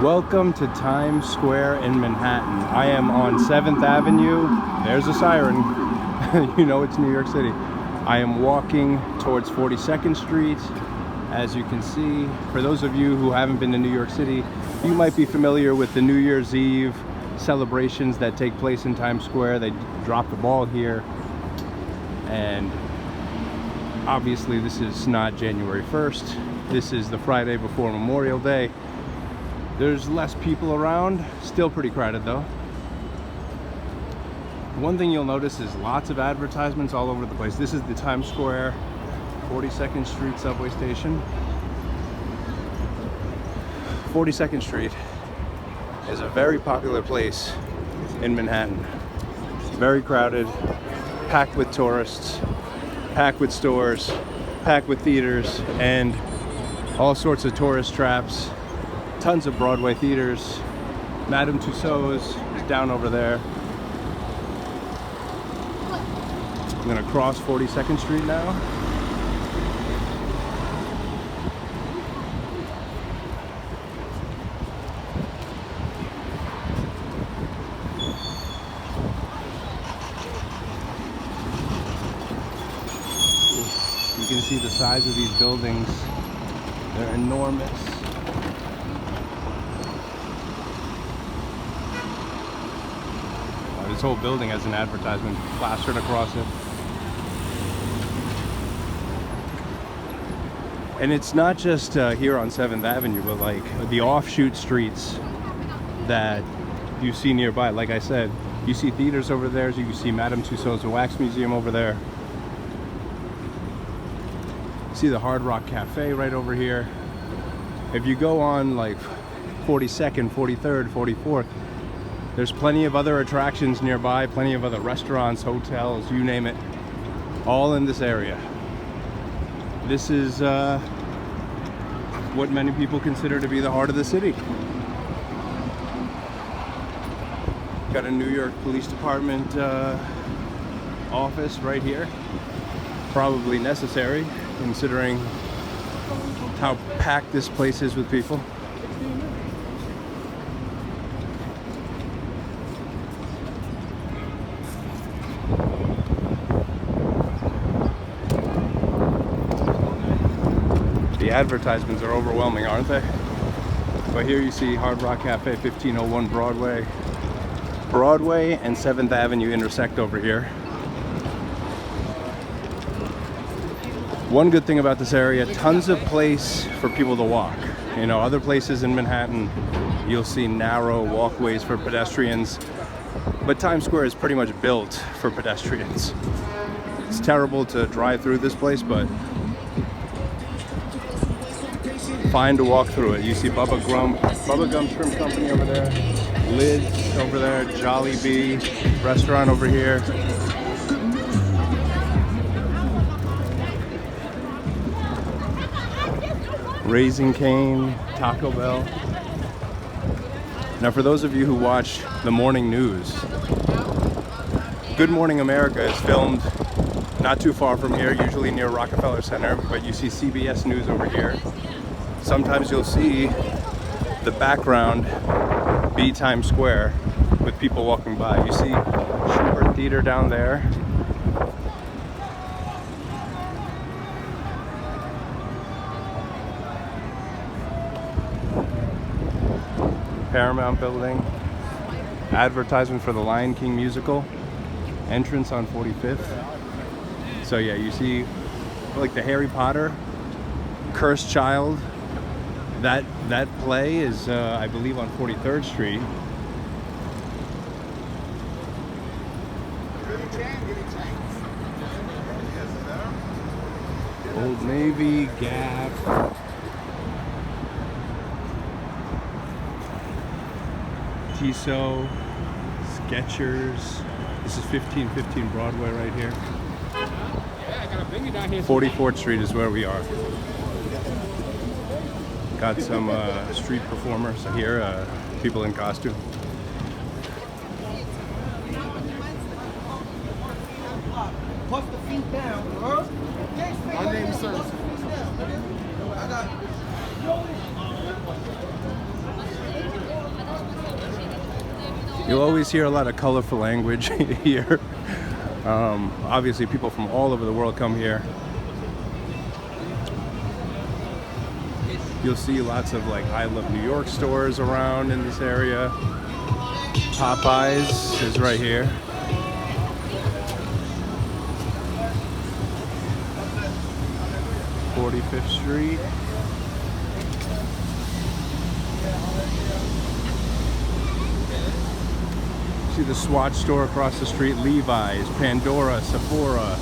Welcome to Times Square in Manhattan. I am on 7th Avenue. There's a siren. You know it's New York City. I am walking towards 42nd Street. As you can see, for those of you who haven't been to New York City, you might be familiar with the New Year's Eve celebrations that take place in Times Square. They drop the ball here. And obviously this is not January 1st. This is the Friday before Memorial Day. There's less people around, still pretty crowded though. One thing you'll notice is lots of advertisements all over the place. This is the Times Square 42nd Street subway station. 42nd Street is a very popular place in Manhattan. Very crowded, packed with tourists, packed with stores, packed with theaters, and all sorts of tourist traps. Tons of Broadway theaters. Madame Tussauds is down over there. I'm gonna cross 42nd Street now. You can see the size of these buildings. They're enormous. This whole building has an advertisement plastered across it. And it's not just here on 7th Avenue, but like the offshoot streets that you see nearby. Like I said, you see theaters over there, so you see Madame Tussauds Wax Museum over there. You see the Hard Rock Cafe right over here. If you go on like 42nd, 43rd, 44th, there's plenty of other attractions nearby, plenty of other restaurants, hotels, you name it, all in this area. This is what many people consider to be the heart of the city. Got a New York Police Department office right here. Probably necessary, considering how packed this place is with people. The advertisements are overwhelming, aren't they? But here you see Hard Rock Cafe, 1501 Broadway. Broadway and 7th Avenue intersect over here. One good thing about this area, tons of place for people to walk. You know, other places in Manhattan, you'll see narrow walkways for pedestrians, but Times Square is pretty much built for pedestrians. It's terrible to drive through this place, but fine to walk through it. You see Bubba Gum Shrimp Company over there, Lids over there, Jolly Bee restaurant over here. Raising Cane, Taco Bell. Now for those of you who watch the morning news, Good Morning America is filmed not too far from here, usually near Rockefeller Center, but you see CBS News over here. Sometimes you'll see the background be Times Square with people walking by. You see Schubert Theater down there. Paramount Building. Advertisement for the Lion King musical. Entrance on 45th. So yeah, you see like the Harry Potter Cursed Child. That play is, I believe, on 43rd Street. Old Navy, Gap. Tissot, Skechers. This is 1515 Broadway right here. 44th Street is where we are. Got some street performers here, people in costume. Push the feet down, bro. My name is Sir. You'll always hear a lot of colorful language here. Obviously, people from all over the world come here. You'll see lots of like I Love New York stores around in this area. Popeyes is right here. "45th Street. See the Swatch store across the street, Levi's, Pandora, Sephora.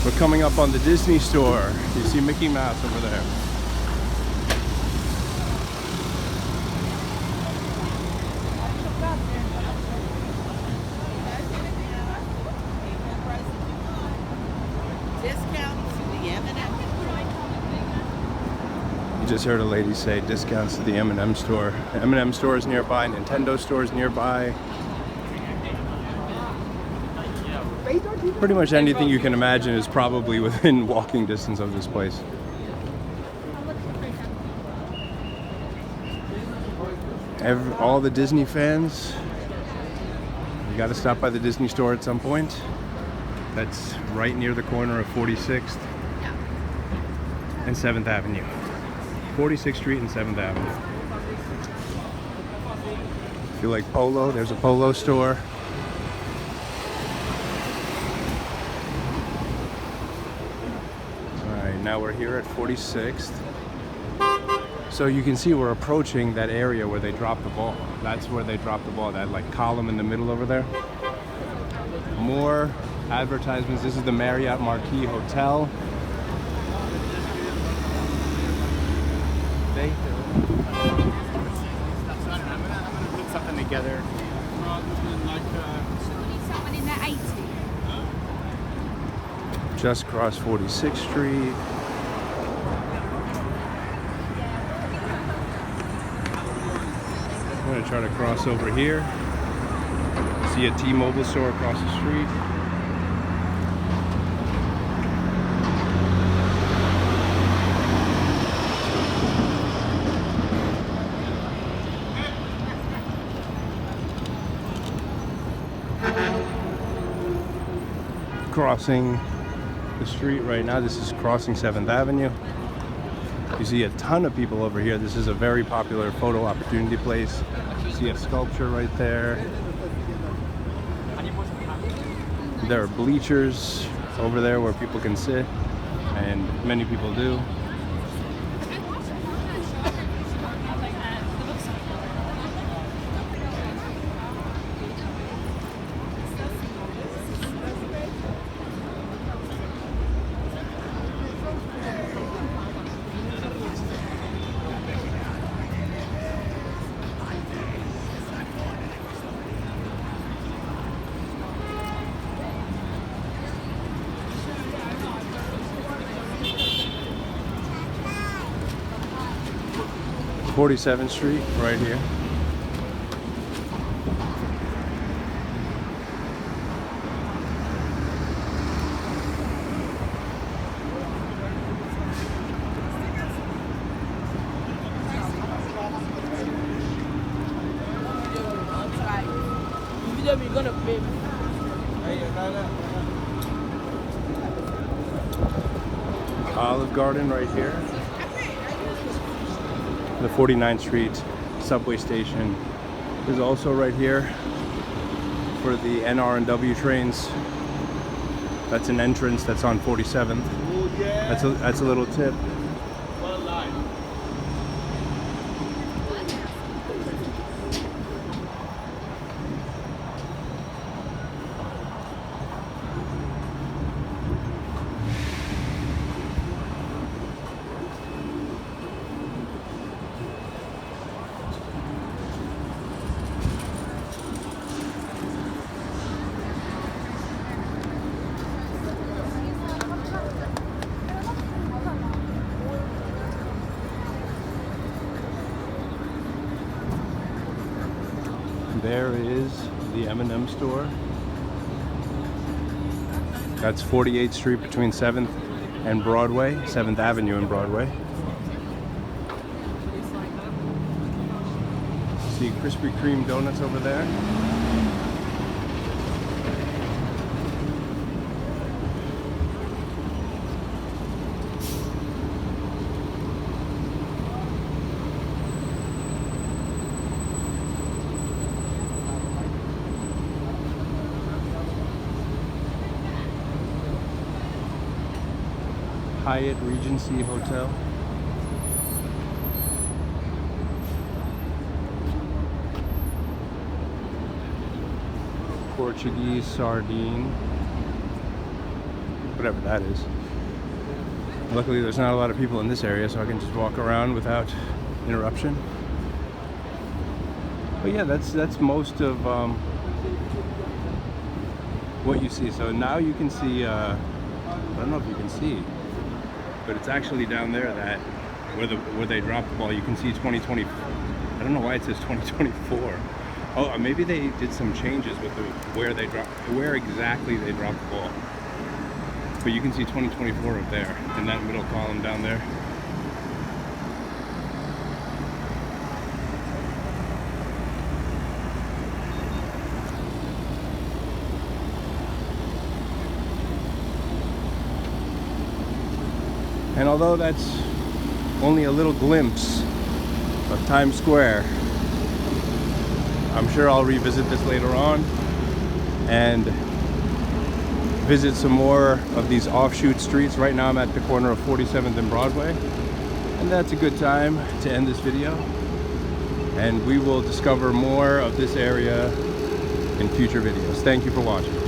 We're coming up on the Disney store. You see Mickey Mouse over there. You just heard a lady say discounts to the M&M store. M&M store is nearby, Nintendo store is nearby. Pretty much anything you can imagine is probably within walking distance of this place. All the Disney fans, you gotta stop by the Disney store at some point. That's right near the corner of 46th and 7th Avenue. 46th Street and 7th Avenue. If you like polo, there's a polo store. Alright, now we're here at 46th. So you can see we're approaching that area where they dropped the ball. That's where they dropped the ball, that like column in the middle over there. More advertisements. This is the Marriott Marquis Hotel. I'm gonna put something together. Someone in the 80. Just crossed 46th Street. I'm gonna try to cross over here. See a T-Mobile store across the street. Crossing the street right now. This is crossing 7th Avenue. You see a ton of people over here. This is a very popular photo opportunity place. You see a sculpture right there. There are bleachers over there where people can sit, and many people do. "47th Street, right here. Olive Garden right here. The 49th Street subway station is also right here for the NR and W trains. That's an entrance that's on 47th. That's a little tip. There is the M&M store. That's 48th Street between 7th and Broadway, 7th Avenue and Broadway. see Krispy Kreme donuts over there. Hyatt Regency Hotel. Portuguese sardine. Whatever that is. Luckily there's not a lot of people in this area, so I can just walk around without interruption. But yeah, that's most of what you see. So now you can see, I don't know if you can see, but it's actually down there that where they dropped the ball. You can see 2020. I don't know why it says 2024. Oh, maybe they did some changes with where exactly they dropped the ball. But you can see 2024 up there in that middle column down there. And although that's only a little glimpse of Times Square, I'm sure I'll revisit this later on and visit some more of these offshoot streets. Right now I'm at the corner of 47th and Broadway, and that's a good time to end this video. And we will discover more of this area in future videos. Thank you for watching.